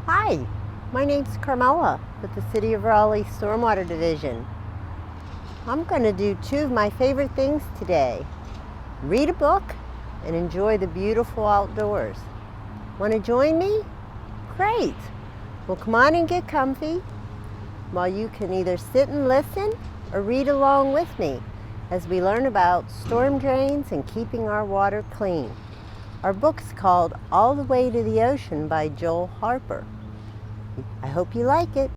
Hi, my name's Carmela with the City of Raleigh Stormwater Division. I'm going to do two of my favorite things today. Read a book and enjoy the beautiful outdoors. Want to join me? Great! Well, come on and get comfy while you can either sit and listen or read along with me as we learn about storm drains and keeping our water clean. Our book's called All the Way to the Ocean by Joel Harper. I hope you like it.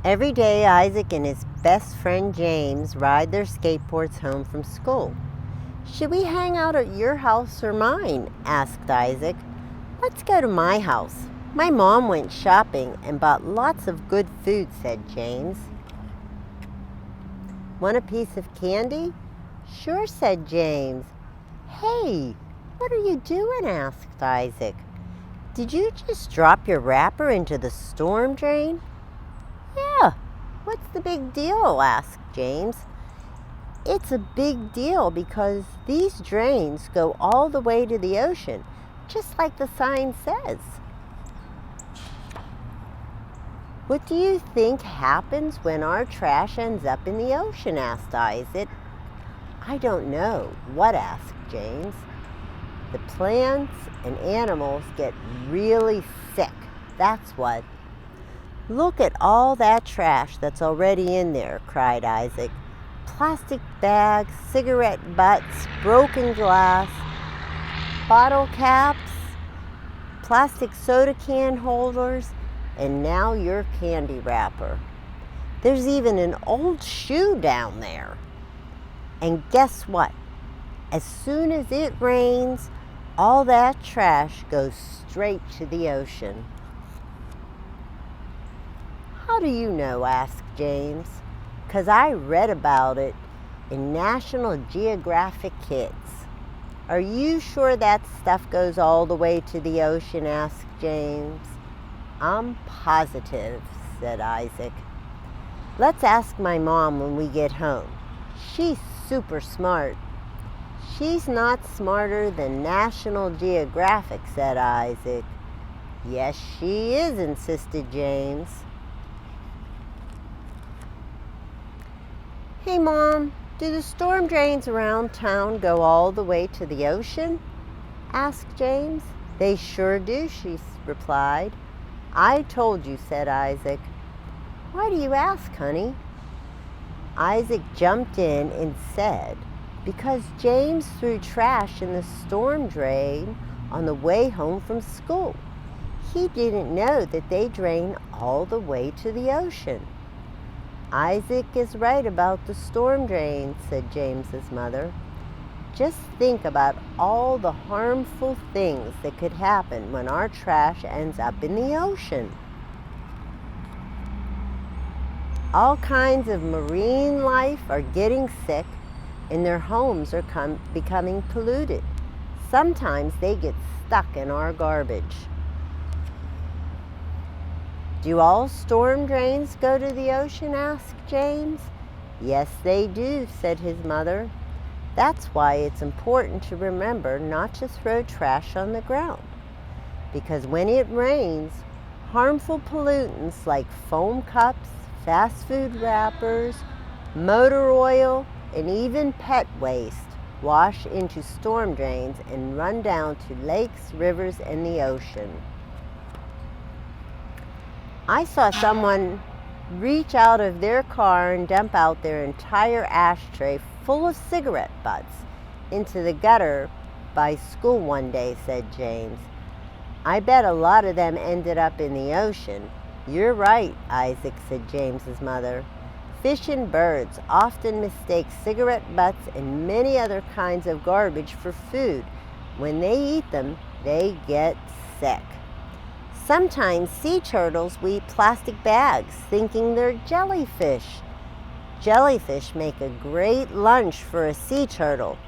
Every day, Isaac and his best friend James ride their skateboards home from school. "Should we hang out at your house or mine?" asked Isaac. "Let's go to my house. My mom went shopping and bought lots of good food," said James. "Want a piece of candy?" "Sure," said James. "Hey, what are you doing?" asked Isaac. "Did you just drop your wrapper into the storm drain?" "Yeah, what's the big deal?" asked James. "It's a big deal because these drains go all the way to the ocean, just like the sign says." "What do you think happens when our trash ends up in the ocean?" asked Isaac. "I don't know." "What?" asked James. "The plants and animals get really sick, that's what." "Look at all that trash that's already in there," cried Isaac. "Plastic bags, cigarette butts, broken glass, bottle caps, plastic soda can holders, and now your candy wrapper. There's even an old shoe down there. And guess what? As soon as it rains, all that trash goes straight to the ocean." "How do you know?" asked James. "'Cause I read about it in National Geographic Kids." "Are you sure that stuff goes all the way to the ocean?" asked James. "I'm positive," said Isaac. "Let's ask my mom when we get home. She's super smart." "She's not smarter than National Geographic," said Isaac. "Yes, she is," insisted James. "Hey, Mom, do the storm drains around town go all the way to the ocean?" asked James. "They sure do," she replied. "I told you," said Isaac. "Why do you ask, honey?" Isaac jumped in and said, "Because James threw trash in the storm drain on the way home from school. He didn't know that they drain all the way to the ocean." "Isaac is right about the storm drain," said James's mother. "Just think about all the harmful things that could happen when our trash ends up in the ocean. All kinds of marine life are getting sick, and their homes are becoming polluted. Sometimes they get stuck in our garbage." "Do all storm drains go to the ocean?" asked James. "Yes, they do," said his mother. "That's why it's important to remember not to throw trash on the ground. Because when it rains, harmful pollutants like foam cups, fast food wrappers, motor oil, and even pet waste wash into storm drains and run down to lakes, rivers, and the ocean." I saw someone reach out of their car and dump out their entire ashtray full of cigarette butts into the gutter by school one day, said James. "I bet a lot of them ended up in the ocean." "You're right," Isaac said James's mother. "Fish and birds often mistake cigarette butts and many other kinds of garbage for food. When they eat them, they get sick. Sometimes sea turtles will eat plastic bags thinking they're jellyfish. Jellyfish make a great lunch for a sea turtle,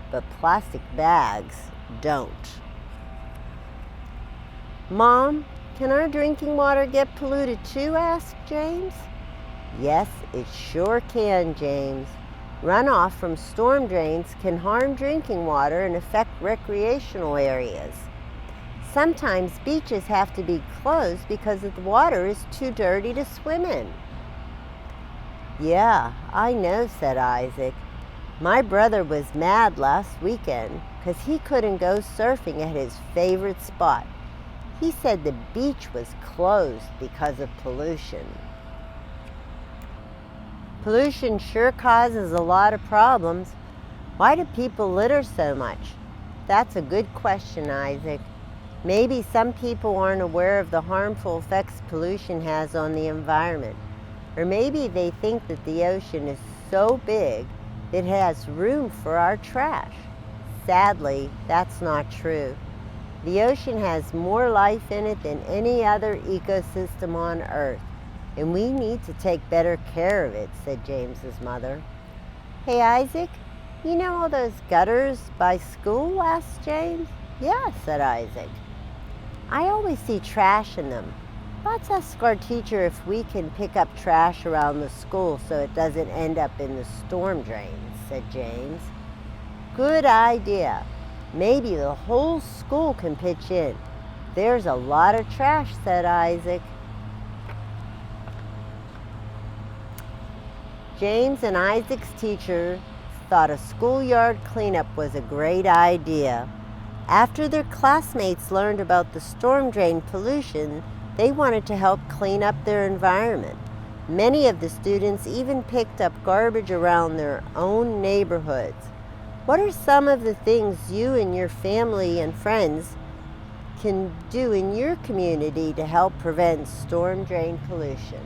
but plastic bags don't." "Mom, can our drinking water get polluted too?" asked James. "Yes, it sure can, James. Runoff from storm drains can harm drinking water and affect recreational areas. Sometimes beaches have to be closed because the water is too dirty to swim in. Yeah, I know, said Isaac. My brother was mad last weekend because he couldn't go surfing at his favorite spot. He said the beach was closed because of pollution. Pollution sure causes a lot of problems. Why do people litter so much? That's a good question, Isaac. Maybe some people aren't aware of the harmful effects pollution has on the environment. Or maybe they think that the ocean is so big that it has room for our trash. Sadly, that's not true. The ocean has more life in it than any other ecosystem on Earth, and we need to take better care of it, said James's mother. Hey, Isaac, you know all those gutters by school? Asked James. Yeah, said Isaac. I always see trash in them. Let's ask our teacher if we can pick up trash around the school so it doesn't end up in the storm drains, said James. Good idea. Maybe the whole school can pitch in. There's a lot of trash, said Isaac. James and Isaac's teacher thought a schoolyard cleanup was a great idea. After their classmates learned about the storm drain pollution, they wanted to help clean up their environment. Many of the students even picked up garbage around their own neighborhoods. What are some of the things you and your family and friends can do in your community to help prevent storm drain pollution?